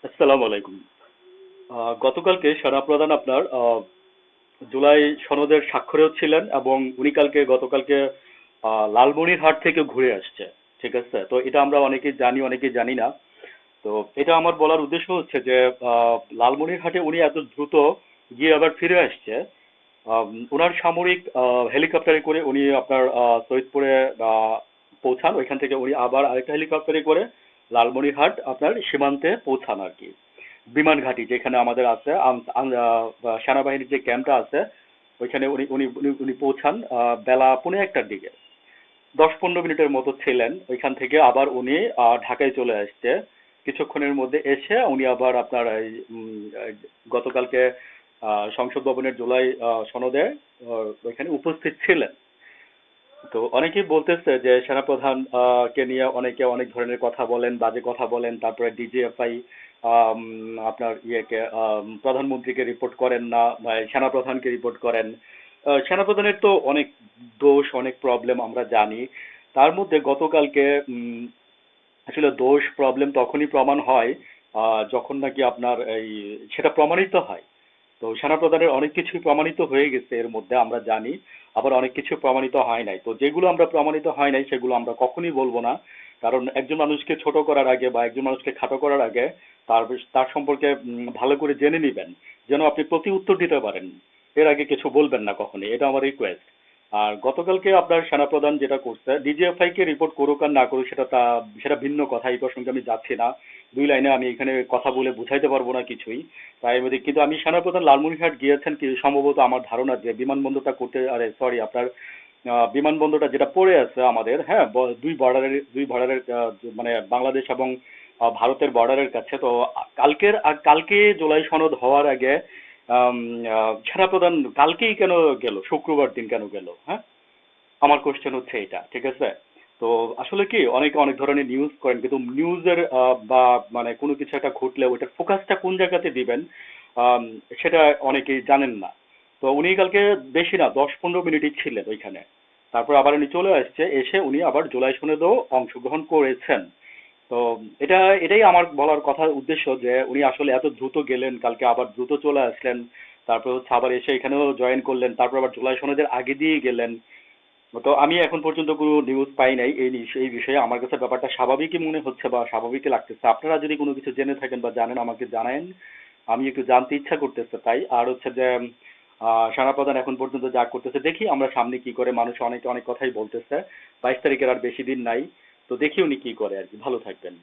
আসসালামু আলাইকুম। গতকালকে সেনাপ্রধান আপনার জুলাই সনদের স্বাক্ষরেও ছিলেন এবং উনি গতকালকে লালমনিরহাট থেকে ঘুরে আসছে। ঠিক আছে, তো এটা আমরা অনেকেই জানি অনেকেই জানি না। তো এটা আমার বলার উদ্দেশ্য হচ্ছে যে লালমনিরহাটে উনি এত দ্রুত গিয়ে আবার ফিরে আসছে। ওনার সামরিক হেলিকপ্টারে করে উনি আপনার সৈয়দপুরে পৌঁছান। ওইখান থেকে উনি আবার আরেকটা হেলিকপ্টারে করে লালমনিরহাট আপনার সীমান্তে পৌঁছান আর কি। বিমান ঘাঁটি যেখানে আমাদের আছে সেনাবাহিনীর যে ক্যাম্পটা আছে ওইখানে উনি উনি উনি উনি পৌঁছান বেলা 1:45টার দিকে। 10-15 মিনিটের মতো ছিলেন ওইখান থেকে আবার উনি ঢাকায় চলে আসছে। কিছুক্ষণের মধ্যে এসে উনি আবার আপনার এই গতকালকে সংসদ ভবনের জুলাই সনদে ওইখানে উপস্থিত ছিলেন। তো অনেকেই বলতেছে যে সেনাপ্রধান কে নিয়ে অনেকে অনেক ধরনের কথা বলেন, বাজে কথা বলেন, তারপরে ডিজিএফআই আপনার ইয়েকে প্রধানমন্ত্রীকে রিপোর্ট করেন না, বা সেনাপ্রধানকে রিপোর্ট করেন। সেনাপ্রধানের তো অনেক দোষ, অনেক প্রবলেম আমরা জানি। তার মধ্যে গতকালকে আসলে দোষ প্রবলেম তখনই প্রমাণ হয় যখন নাকি আপনার এই সেটা প্রমাণিত হয়। তো সেনাপ্রধানের অনেক কিছুই প্রমাণিত হয়ে গেছে এর মধ্যে আমরা জানি, আবার অনেক কিছু প্রমাণিত হয় নাই। তো যেগুলো আমরা প্রমাণিত হয় নাই সেগুলো আমরা কখনই বলবো না। কারণ একজন মানুষকে ছোট করার আগে বা একজন মানুষকে খাটো করার আগে তার সম্পর্কে ভালো করে জেনে নিবেন, যেন আপনি প্রতি উত্তর দিতে পারেন। এর আগে কিছু বলবেন না কখনই, এটা আমার রিকোয়েস্ট। আর গতকালকে আপনার সেনাপ্রধান যেটা করছে, ডিজিএফআই কে রিপোর্ট করুক আর না করুক সেটা ভিন্ন কথা, এই প্রসঙ্গে আমি যাচ্ছি না। দুই লাইনে আমি এখানে কথা বলে বুঝাইতে পারবো না কিছুই। তাই আমি কিন্তু আমি সেনাপ্রধান লালমনিরহাট গিয়েছেন কি সম্ভবত আমার ধারণা যে বিমানবন্দরটা করতে, আরে সরি আপনার বিমানবন্দরটা যেটা পড়ে আছে আমাদের, হ্যাঁ, দুই বর্ডারের মানে বাংলাদেশ এবং ভারতের বর্ডারের কাছে। তো কালকে জুলাই সনদ হওয়ার আগে সেনাপ্রধান কালকেই কেন গেল, শুক্রবার দিন কেন গেল? হ্যাঁ, আমার কোশ্চেন হচ্ছে এটা। ঠিক আছে, তো আসলে কি অনেকে অনেক ধরনের নিউজ করেন, কিন্তু নিউজের বা মানে কোনো কিছু একটা ঘটলে ওইটার ফোকাসটা কোন জায়গাতে দিবেন আম, সেটা অনেকেই জানেন না। তো উনি কালকে বেশি না 10-15 মিনিটই ছিলেন ওইখানে। তারপর আবার উনি চলে আসছে, এসে উনি আবার জুলাই সনদেও অংশগ্রহণ করেছেন। তো এটাই আমার বলার কথার উদ্দেশ্য যে উনি আসলে এত দ্রুত গেলেন, কালকে আবার দ্রুত চলে আসলেন। তারপর হচ্ছে আবার এসে এখানেও জয়েন করলেন, তারপর আবার জুলাই সনদের আগে দিয়ে গেলেন। তো আমি এখন পর্যন্ত কোনো নিউজ পাই নাই এই বিষয়ে। আমার কাছে ব্যাপারটা স্বাভাবিকই মনে হচ্ছে বা স্বাভাবিকই লাগতেছে। আপনারা যদি কোনো কিছু জেনে থাকেন বা জানেন আমাকে জানায়েন, আমি একটু জানতে ইচ্ছা করতেছে তাই। আর হচ্ছে যে সেনাপ্রধান এখন পর্যন্ত যা করতেছে দেখি আমরা সামনে কি করে। মানুষ অনেক অনেক কথাই বলতেছে, 22 তারিখের আর বেশি দিন নাই। তো দেখি উনি কি করে আর কি। ভালো থাকবেন।